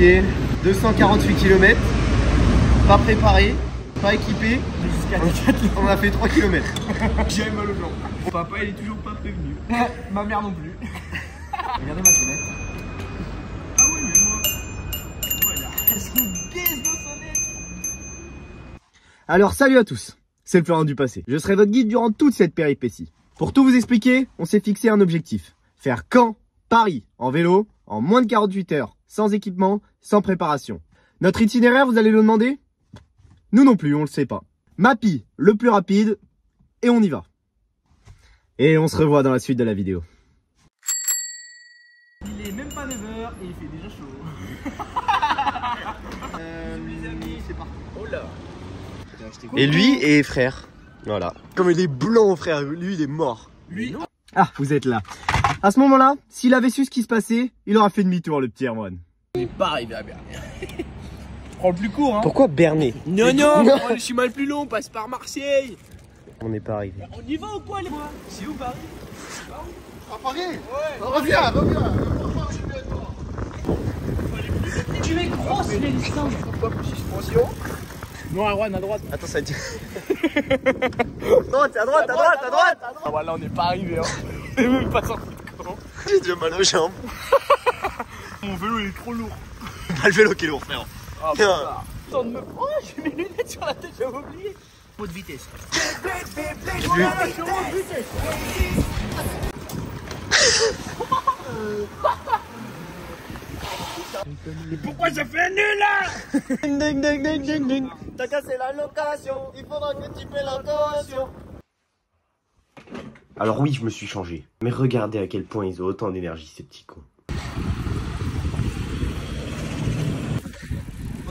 Ok, 248 km, pas préparé, pas équipé. On a fait 3 km. J'ai mal aux jambes. Mon papa il est toujours pas prévenu. Ma mère non plus. Regardez ma sonnette. Ah oui mais moi. Voilà. Est-ce qu'on baisse nos sonnettes? Alors salut à tous, c'est le Florent du passé. Je serai votre guide durant toute cette péripétie. Pour tout vous expliquer, on s'est fixé un objectif. Faire Caen, Paris, en vélo, en moins de 48 heures, sans équipement, sans préparation. Notre itinéraire, vous allez le demander? Nous non plus, on le sait pas. Mappy, le plus rapide, et on y va. Et on se revoit dans la suite de la vidéo. Il est même pas 9h et il fait déjà chaud. C'est parti. Oh là. Et lui est frère. Voilà. Comme il est blanc, frère, lui il est mort. Lui. Ah, vous êtes là. À ce moment-là, s'il avait su ce qui se passait, il aurait fait demi-tour, le petit Erwan. On n'est pas arrivé à Bernay. Prends le plus court, hein. Pourquoi Bernay? Non, non, on prend le chemin le plus long, on passe par Marseille. On n'est pas arrivé. On y va ou quoi, les moi? C'est où Paris? À Paris? Ouais. Reviens. Tu mets grosse les distances. Pourquoi pour suspension? Non, Erwan, à droite. Attends, ça dit. Non, t'es à droite, à droite. Ah, voilà, on n'est pas arrivé, hein. On est même pas sorti de camp. J'ai déjà mal aux jambes. Mon vélo, il est trop lourd. Pas le vélo qui est lourd, frère. Ah, putain. Attends de me. Oh, j'ai mes lunettes sur la tête, j'avais oublié. Trop de vitesse. Mais pourquoi ça fait un nœud là? Ding. T'as cassé la location, il faudra que tu paies la caution. Alors oui, je me suis changé. Mais regardez à quel point ils ont autant d'énergie, ces petits cons.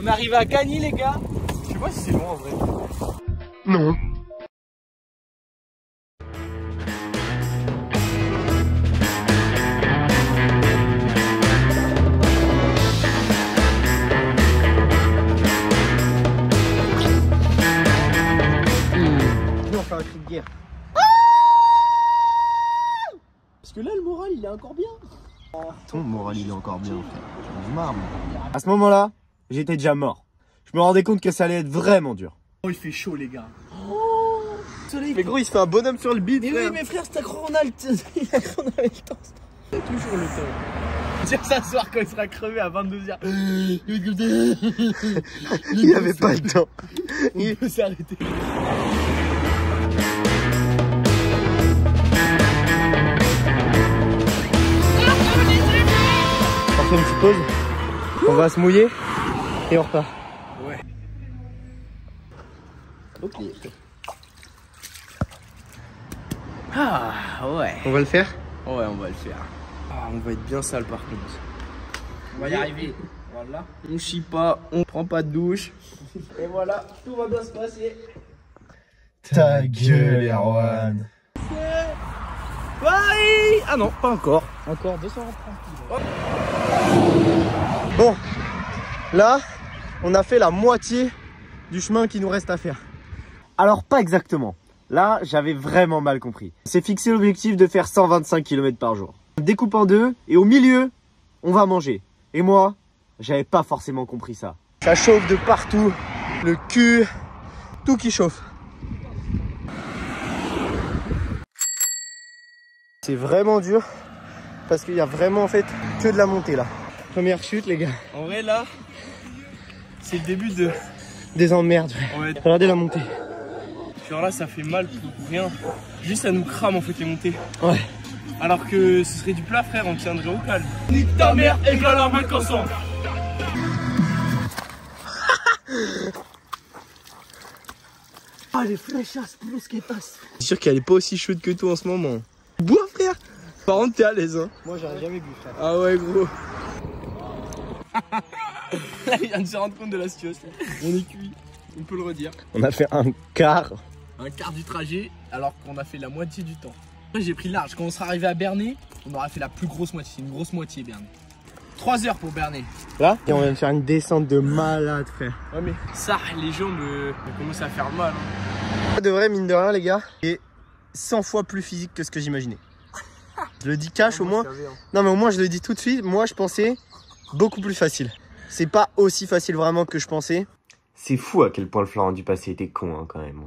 On arrive à Cagny, les gars. Je sais pas si c'est loin en vrai. Non. On fait un cri de guerre. Parce que là, le moral, il est encore bien. Ton moral, il est encore bien, frère. J'en ai marre, moi. À ce moment-là, j'étais déjà mort. Je me rendais compte que ça allait être vraiment dur. Oh, il fait chaud, les gars. Oh, soleil. Mais gros, il se fait un bonhomme sur le bide, Mais frère. oui, mais frère, c'est qu'on a le temps. Il avait le temps. Il a toujours le temps. Dire ça ce soir quand il sera crevé à 22h. Il avait pas le temps. Il peut s'arrêter. On fait une petite pause. On va se mouiller et on repart. Ouais. Ok. Ah ouais. On va le faire? Ouais, on va le faire. Ah, on va être bien sale par contre. On va y arriver. Voilà. On chie pas, on prend pas de douche. Et voilà, tout va bien se passer. Ta gueule, Erwan. Paris! Ah non, pas encore. Encore 230 km. Bon, là, on a fait la moitié du chemin qui nous reste à faire. Alors, pas exactement. Là, j'avais vraiment mal compris. C'est fixé l'objectif de faire 125 km par jour. On découpe en deux et au milieu, on va manger. Et moi, j'avais pas forcément compris ça. Ça chauffe de partout, le cul, tout qui chauffe. C'est vraiment dur parce qu'il y a vraiment en fait que de la montée là. Première chute les gars. En vrai là, c'est le début de... Des emmerdes. Ouais. Regardez la montée. Genre là ça fait mal pour rien. Juste ça nous crame en fait les montées. Ouais. Alors que ce serait du plat frère, on tiendrait au calme. Nique ta mère, égale un mec ensemble. Ah les fléchasses plus qu'elles passent. C'est sûr qu'elle est pas aussi chaude que toi en ce moment. Bois frère. Par contre t'es à l'aise hein. Moi j'aurais jamais bu frère. Ah ouais gros. Là il vient de se rendre compte de la situation. On est cuit, on peut le redire. On a fait un quart. Un quart du trajet alors qu'on a fait la moitié du temps. Après j'ai pris large, quand on sera arrivé à Bernay, on aura fait la plus grosse moitié, une grosse moitié Bernay. 3 heures pour Bernay. Là et on vient de faire une descente de malade frère. Ouais mais ça, les jambes commencent à faire mal. Hein. De vrai mine de rien les gars, c'est 100 fois plus physique que ce que j'imaginais. Je le dis cash au moins. Non mais au moins je le dis tout de suite, moi je pensais beaucoup plus facile. c'est pas aussi facile vraiment que je pensais. C'est fou à quel point le Florent du passé était con hein, quand même.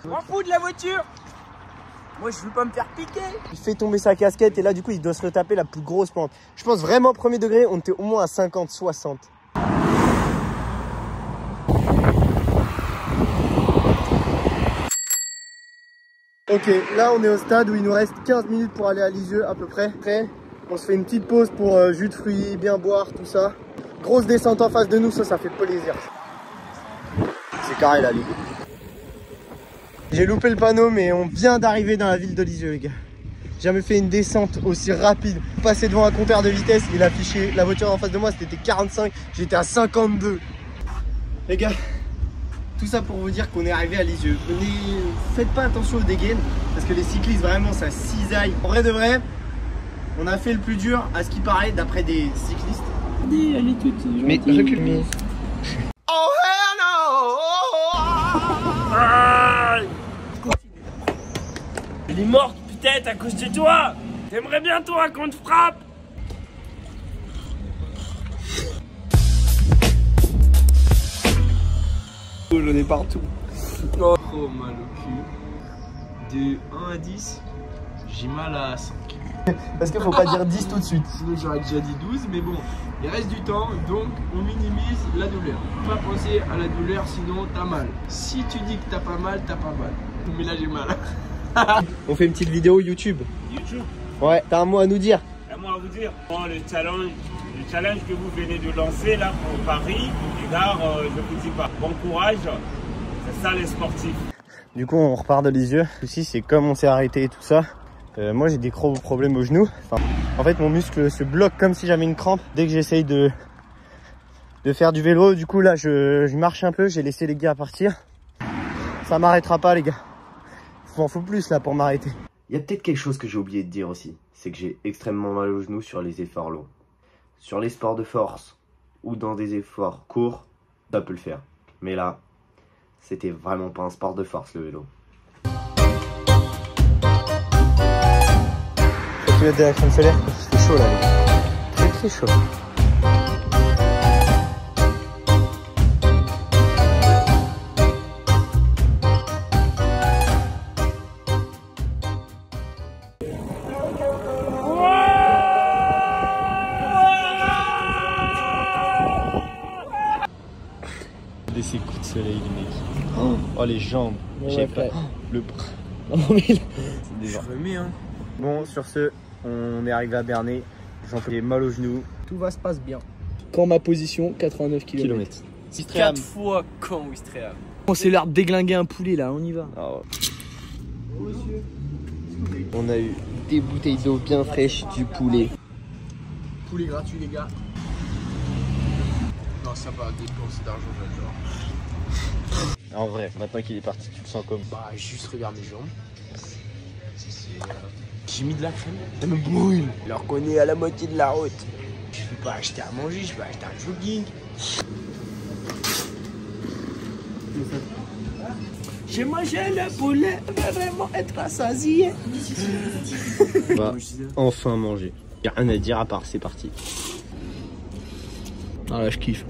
M'en fous de la voiture. Moi je veux pas me faire piquer. Il fait tomber sa casquette et là du coup il doit se retaper la plus grosse pente. Je pense vraiment premier degré on était au moins à 50-60. Ok, là on est au stade où il nous reste 15 minutes pour aller à Lisieux à peu près. Après, on se fait une petite pause pour jus de fruits, bien boire, tout ça. Grosse descente en face de nous, ça fait plaisir. C'est carré là, les gars. J'ai loupé le panneau, mais on vient d'arriver dans la ville de Lisieux, les gars. J'ai jamais fait une descente aussi rapide. Passer devant un compteur de vitesse, il affichait la voiture en face de moi, c'était 45, j'étais à 52. Les gars, tout ça pour vous dire qu'on est arrivé à Lisieux. Faites pas attention aux dégaines, parce que les cyclistes, vraiment, ça cisaille. En vrai de vrai, on a fait le plus dur, à ce qui paraît, d'après des cyclistes. Elle est toute gentille. Mais recule, mais... Oh hell no! Elle est morte peut-être à cause de toi. T'aimerais bien toi qu'on te frappe. J'en ai partout. Oh, trop mal au cul. De 1 à 10, j'ai mal à 5. Parce qu'il faut pas dire 10 tout de suite. Sinon j'aurais déjà dit 12, mais bon, il reste du temps, donc on minimise la douleur. Faut pas penser à la douleur, sinon t'as mal. Si tu dis que t'as pas mal, t'as pas mal. Mais là j'ai mal. On fait une petite vidéo YouTube. YouTube, Ouais, t'as un mot à nous dire. à moi à vous dire. Bon, le challenge que vous venez de lancer là pour Paris, les gars, je vous dis pas. Bon courage, c'est ça les sportifs. Du coup, on repart de Lisieux. Le souci, c'est comme on s'est arrêté et tout ça. Moi, j'ai des gros problèmes au genou. Enfin, en fait, mon muscle se bloque comme si j'avais une crampe dès que j'essaye de faire du vélo. Du coup, là, je marche un peu. J'ai laissé les gars partir. Ça m'arrêtera pas, les gars. M'en faut plus là pour m'arrêter. Il y a peut-être quelque chose que j'ai oublié de dire aussi. C'est que j'ai extrêmement mal au genou sur les efforts longs. Sur les sports de force ou dans des efforts courts, ça peut le faire. Mais là, c'était vraiment pas un sport de force le vélo. Tu mets de la crème solaire, c'est chaud là, les gars. Très très chaud. Ces coups de soleil, les mecs. Oh les jambes. J'ai pas le bras. Je remets hein. Bon, sur ce, on est arrivé à Bernay. J'en fais mal aux genoux. Tout va se passer bien. Quand ma position, 89 km. 4 fois quand Ouistreham. On s'est l'air de déglinguer un poulet là, on y va. Oh. On a eu des bouteilles d'eau bien fraîches, du poulet. Poulet gratuit les gars. Non ça va, dépenser d'argent j'adore. En vrai, maintenant qu'il est parti, tu te sens comme... Bah juste regarde mes jambes. J'ai mis de la crème, ça me brûle. Alors qu'on est à la moitié de la route. Je peux pas acheter à manger, je peux acheter un jogging. J'ai mangé le poulet, je vais vraiment être rassasié. On va enfin manger. Y'a rien à dire à part, c'est parti. Ah là je kiffe.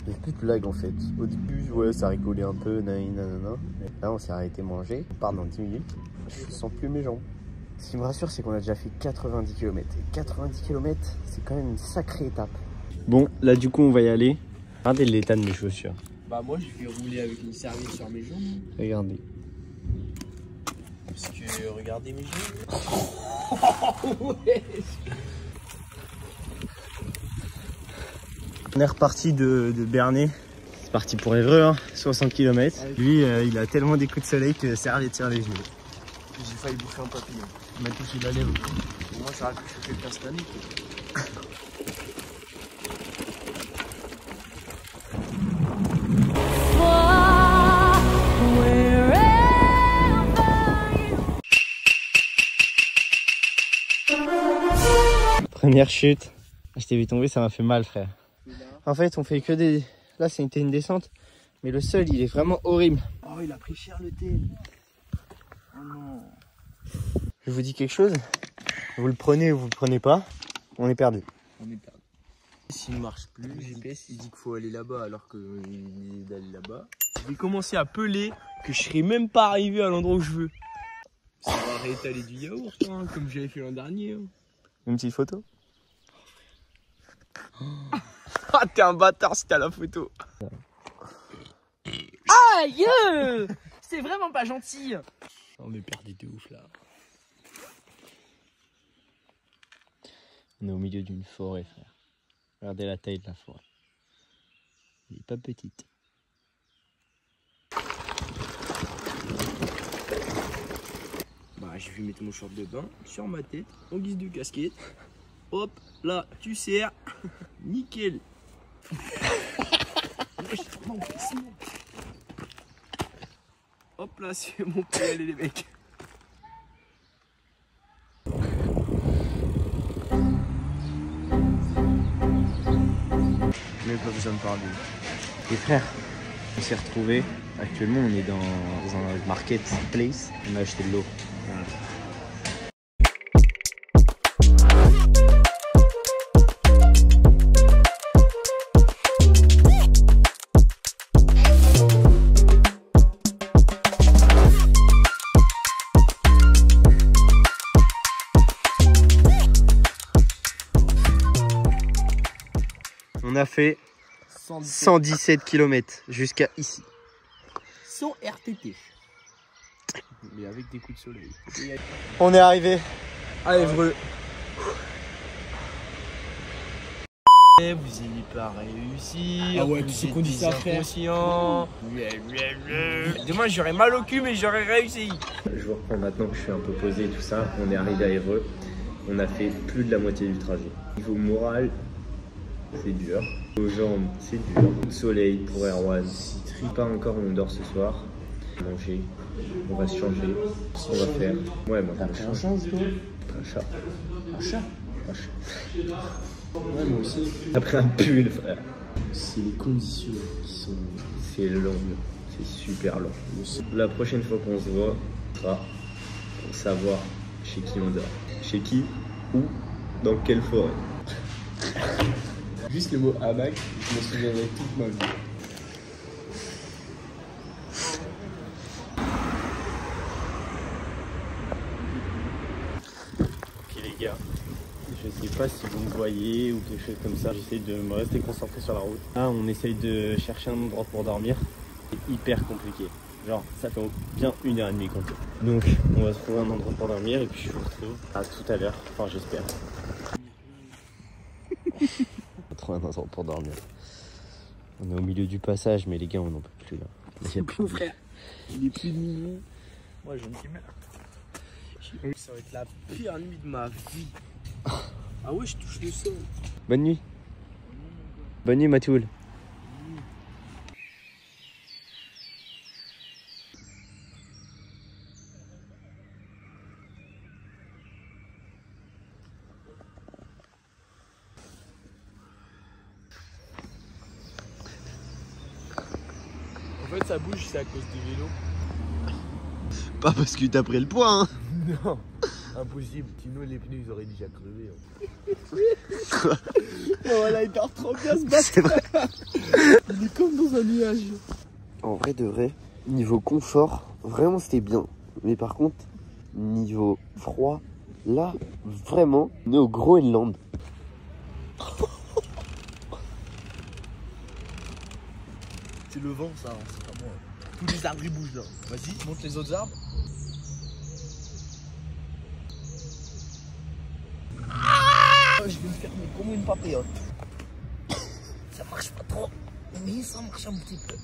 Il n'y a plus de blague en fait. Au début, ouais, ça rigolait un peu, nanana. Mais là, on s'est arrêté manger. On part dans 10 minutes. Je sens plus mes jambes. Ce qui me rassure, c'est qu'on a déjà fait 90 km. Et 90 km, c'est quand même une sacrée étape. Bon, là, du coup, on va y aller. Regardez l'état de mes chaussures. Bah, moi, je vais rouler avec une serviette sur mes jambes. Regardez. Parce que, regardez mes jambes. Ouais. On est reparti de Bernay. C'est parti pour Évreux, hein, 60 km. Lui, il a tellement des coups de soleil que serviette sur les genoux. J'ai failli bouffer un papillon. Il m'a touché la lèvre. Pour moi, ça aurait pu choquer le castanet. Première chute. Je t'ai vu tomber, ça m'a fait mal, frère. En fait, on fait que des... Là, c'était une descente. Mais le sol, il est vraiment horrible. Oh, il a pris cher le thé. Oh non. Je vous dis quelque chose. Vous le prenez ou vous le prenez pas, on est perdu. On est perdu. S'il ne marche plus, le GPS il dit qu'il faut aller là-bas alors qu'il dit d'aller là-bas. Je vais commencer à peler que je serai même pas arrivé à l'endroit où je veux. Ça va réétaler du yaourt, hein, comme j'avais fait l'an dernier. Hein. Une petite photo. Ah, t'es un bâtard si t'as la photo. Aïe, c'est vraiment pas gentil. On est perdu de ouf là. On est au milieu d'une forêt, frère. Regardez la taille de la forêt. Elle est pas petite. Bah, je vais mettre mon short de bain sur ma tête en guise de casquette. Hop, là, tu serres. Nickel. Hop là, c'est mon pied, allez les mecs. Mais pas besoin de parler. Les frères, on s'est retrouvés. Actuellement, on est dans un marketplace. On a acheté de l'eau. Voilà. On a fait 117 km jusqu'à ici. Sans RTT. Mais avec des coups de soleil. On est arrivé. À Évreux. Vous n'avez pas réussi. Ah ouais, vous tous ceux êtes qu'on dit ça, frère. inconscients. Demain j'aurais mal au cul mais j'aurais réussi. Je vous reprends maintenant que je suis un peu posé et tout ça. On est arrivé à Évreux. On a fait plus de la moitié du trajet. Niveau moral, c'est dur. Aux jambes, c'est dur. Coup de soleil pour Erwan. Pas encore, on dort ce soir. Manger. On va se changer. On va faire. Ouais, moi, un chat. Un chat. Un chat. Un chat. Ouais, moi aussi. Après un pull, frère. C'est les conditions qui sont. C'est long. C'est super long. La prochaine fois qu'on se voit, ce sera pour savoir chez qui on dort. Chez qui, où, dans quelle forêt. Juste le mot hamac, je me souviendrai toute ma vie. Ok les gars, je sais pas si vous me voyez ou quelque chose comme ça, j'essaie de me rester concentré sur la route. Là on essaye de chercher un endroit pour dormir, c'est hyper compliqué. Genre ça fait bien 1h30 qu'on fait. Donc on va trouver un endroit pour dormir et puis je vous retrouve à tout à l'heure, enfin j'espère. On va trouver un endroit pour dormir. On est au milieu du passage mais les gars on n'en peut plus là. Il y a plus de Frère, il est plus de minuit. Moi j'en ai marre. Ça va être la pire nuit de ma vie. Ah ouais, je touche le sol. Bonne nuit. Bonne nuit Mathieu. En fait, ça bouge, c'est à cause du vélo. Pas parce que t'as pris le point hein. Non, impossible. Sinon, les pneus, ils auraient déjà crevé. Quoi? Oh, voilà, il part trop bien ce bâtard. Il est comme dans un nuage. En vrai de vrai, niveau confort, vraiment c'était bien. Mais par contre, niveau froid, là, vraiment, on est au Groenland. C'est le vent, ça, c'est pas moi. Tous les arbres ils bougent là. Vas-y, monte les autres arbres. Je vais me faire comme une papillote. Ça marche pas trop, mais ça marche un petit peu.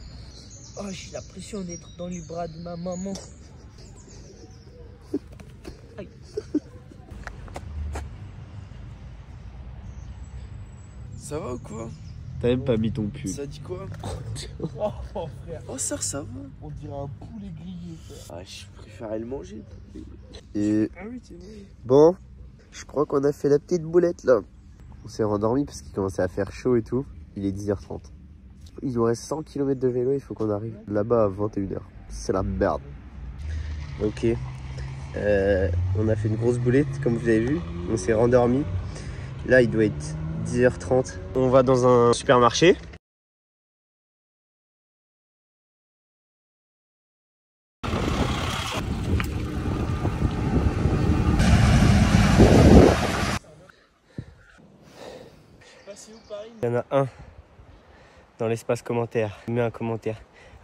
Oh, j'ai l'impression d'être dans les bras de ma maman. Aïe. Ça va ou quoi? T'as même pas mis ton pull. Ça dit quoi? Oh frère. Oh ça va. On dirait un poulet grillé. Ah, je préférais le manger. Et Ah oui, c'est vrai. bon, je crois qu'on a fait la petite boulette là. On s'est rendormi parce qu'il commençait à faire chaud et tout. Il est 10h30. Il nous reste 100 km de vélo, il faut qu'on arrive là-bas à 21h. C'est la merde. Ok. On a fait une grosse boulette comme vous avez vu. On s'est rendormi. Là il doit être 10h30. On va dans un supermarché. Il y en a un dans l'espace commentaire. Il met un commentaire.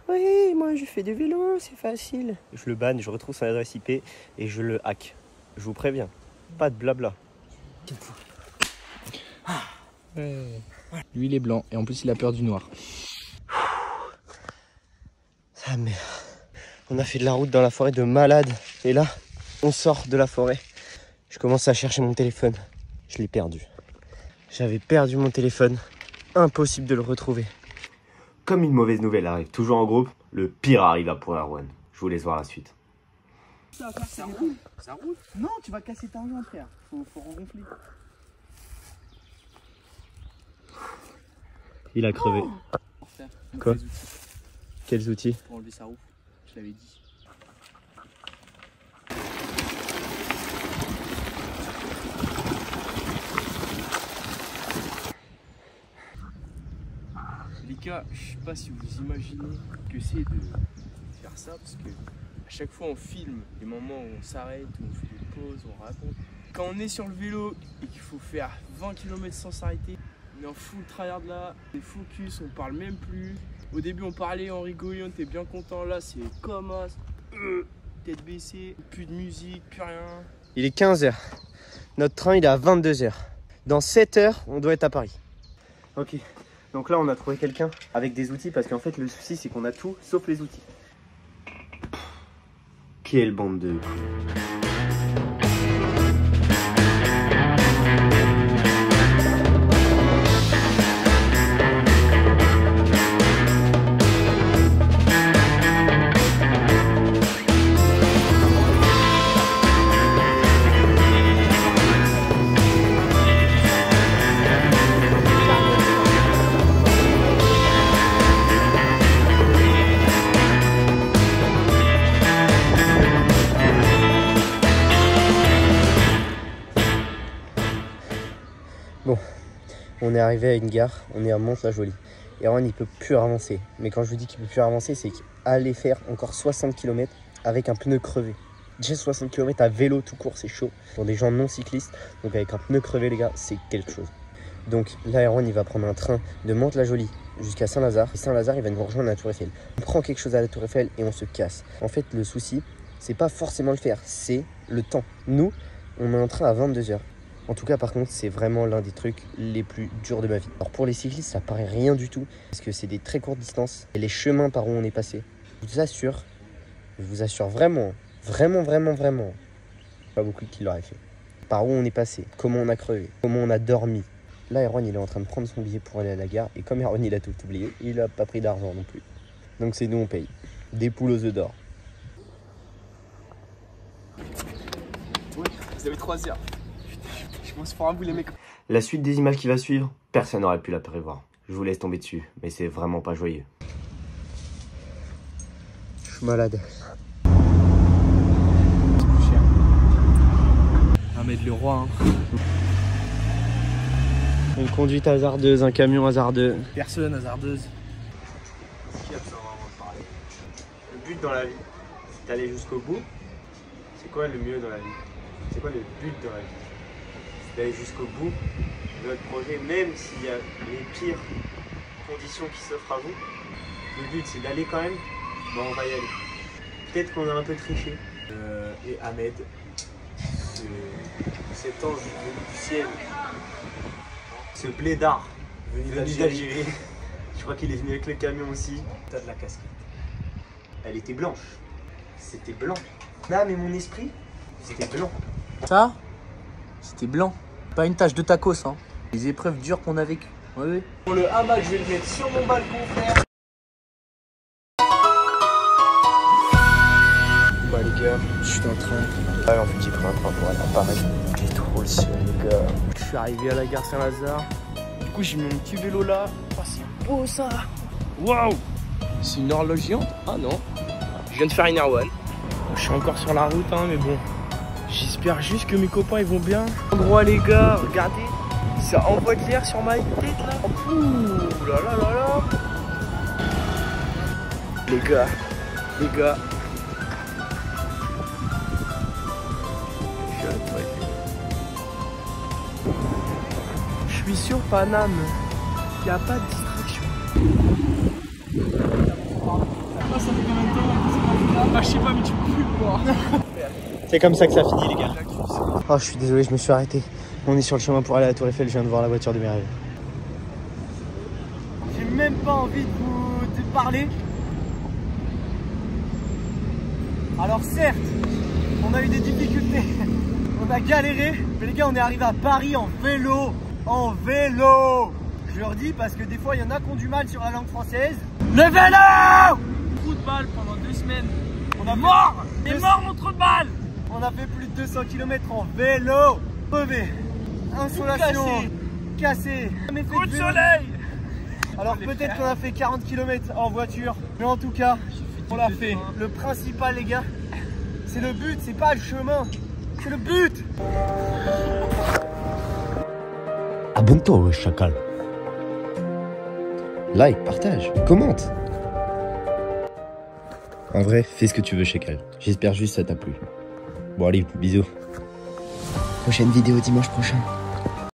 Oui, moi je fais du vélo, c'est facile. Je le banne, je retrouve son adresse IP et je le hack. Je vous préviens, pas de blabla. Lui il est blanc et en plus il a peur du noir. Ah merde. On a fait de la route dans la forêt de malade. Et là, on sort de la forêt. Je commence à chercher mon téléphone. Je l'ai perdu. J'avais perdu mon téléphone. Impossible de le retrouver. Comme une mauvaise nouvelle arrive toujours en groupe, le pire arriva pour Erwan. Je vous laisse voir la suite. Ça roule. Ça roule. Non, tu vas casser ta jambe, frère. Faut rengonfler. Il a crevé. Quoi? Les outils Quels outils? pour enlever sa roue. Je l'avais dit. Les gars, je sais pas si vous imaginez que c'est de faire ça parce que à chaque fois on filme les moments où on s'arrête, où on fait des pauses, on raconte. Quand on est sur le vélo et qu'il faut faire 20 km sans s'arrêter, on est en full tryhard là, on est focus, on parle même plus. Au début on parlait, on rigolait, on était bien content. Là c'est comme ça, tête baissée, plus de musique, plus rien. Il est 15h. Notre train il est à 22h. Dans 7h, on doit être à Paris. Ok. Donc là, on a trouvé quelqu'un avec des outils parce qu'en fait, le souci, c'est qu'on a tout sauf les outils. Quelle bande de... Bon, on est arrivé à une gare, on est à Mantes-la-Jolie. Erwan il peut plus avancer. Mais quand je vous dis qu'il peut plus avancer, c'est qu'aller faire encore 60 km avec un pneu crevé. Déjà 60 km à vélo tout court, c'est chaud pour des gens non cyclistes. Donc avec un pneu crevé les gars, c'est quelque chose. Donc là Erwan il va prendre un train de Mantes-la-Jolie jusqu'à Saint-Lazare. Saint-Lazare il va nous rejoindre à la Tour Eiffel. On prend quelque chose à la Tour Eiffel et on se casse. En fait le souci, c'est pas forcément le faire, c'est le temps. Nous, on est en train à 22h. En tout cas, par contre, c'est vraiment l'un des trucs les plus durs de ma vie. Alors pour les cyclistes, ça paraît rien du tout, parce que c'est des très courtes distances. Et les chemins par où on est passé, je vous assure vraiment, pas beaucoup qui l'auraient fait. Par où on est passé, comment on a crevé, comment on a dormi. Là, Erwan, il est en train de prendre son billet pour aller à la gare. Et comme Erwan, il a tout oublié, il a pas pris d'argent non plus. Donc c'est nous, on paye. Des poules aux œufs d'or. Ouais, vous avez 3 heures. Je pense fort à vous les mecs. La suite des images qui va suivre, personne n'aurait pu la prévoir. Je vous laisse tomber dessus, mais c'est vraiment pas joyeux. Je suis malade. Ahmed le roi. Hein. Une conduite hasardeuse, un camion hasardeux. Personne hasardeuse. Qui a besoin vraiment de parler? Le but dans la vie, c'est d'aller jusqu'au bout. C'est quoi le mieux dans la vie? C'est quoi le but dans la vie? D'aller jusqu'au bout de votre projet, même s'il y a les pires conditions qui s'offrent à vous. Le but c'est d'aller quand même, ben on va y aller. Peut-être qu'on a un peu triché. Et Ahmed, cet ange venu du ciel, ce blédard venu d'Algérie, je crois qu'il est venu avec le camion aussi. T'as de la casquette. Elle était blanche. C'était blanc. Non mais mon esprit, c'était blanc. Ça, c'était blanc. Pas une tache de tacos, hein. Les épreuves dures qu'on a vécues. Oui. Pour le hamac, je vais le mettre sur mon balcon, frère. Bah les gars, je suis en train. Ah en fait j'ai pris un train pour aller à Paris. J'ai trop le seul les gars. Je suis arrivé à la gare Saint-Lazare. Du coup j'ai mis mon petit vélo là. Oh c'est beau ça. Waouh. C'est une horloge géante. Ah non. Je viens de faire une Erwan. Je suis encore sur la route hein, mais bon. J'espère juste que mes copains ils vont bien. Endroit les gars, regardez. Ça envoie de l'air sur ma tête là. Ouh là là là là. Les gars. Je suis sur Paname. Il n'y a pas de distraction. Ça fait combien de temps? Ah je sais pas mais tu peux plus le voir. C'est comme ça que ça finit les gars. Oh je suis désolé, je me suis arrêté. On est sur le chemin pour aller à la Tour Eiffel, je viens de voir la voiture de mes rêves. J'ai même pas envie de vous parler. Alors certes, on a eu des difficultés, on a galéré, mais les gars on est arrivé à Paris en vélo. En vélo. Je leur dis parce que des fois il y en a qui ont du mal sur la langue française. Le vélo. Trou de balle pendant 2 semaines. On a mort. T'es mort mon trou de balle. On a fait plus de 200 km en vélo. Crevé. Insolation. Cassé. Coup de soleil. Alors peut-être qu'on a fait 40 km en voiture, mais en tout cas, on l'a fait. Le principal les gars, c'est le but, c'est pas le chemin, c'est le but. Abonne-toi ouais chacal. Like, partage, commente. En vrai, fais ce que tu veux chacal. J'espère juste que ça t'a plu. Bon allez, bisous. Prochaine vidéo dimanche prochain.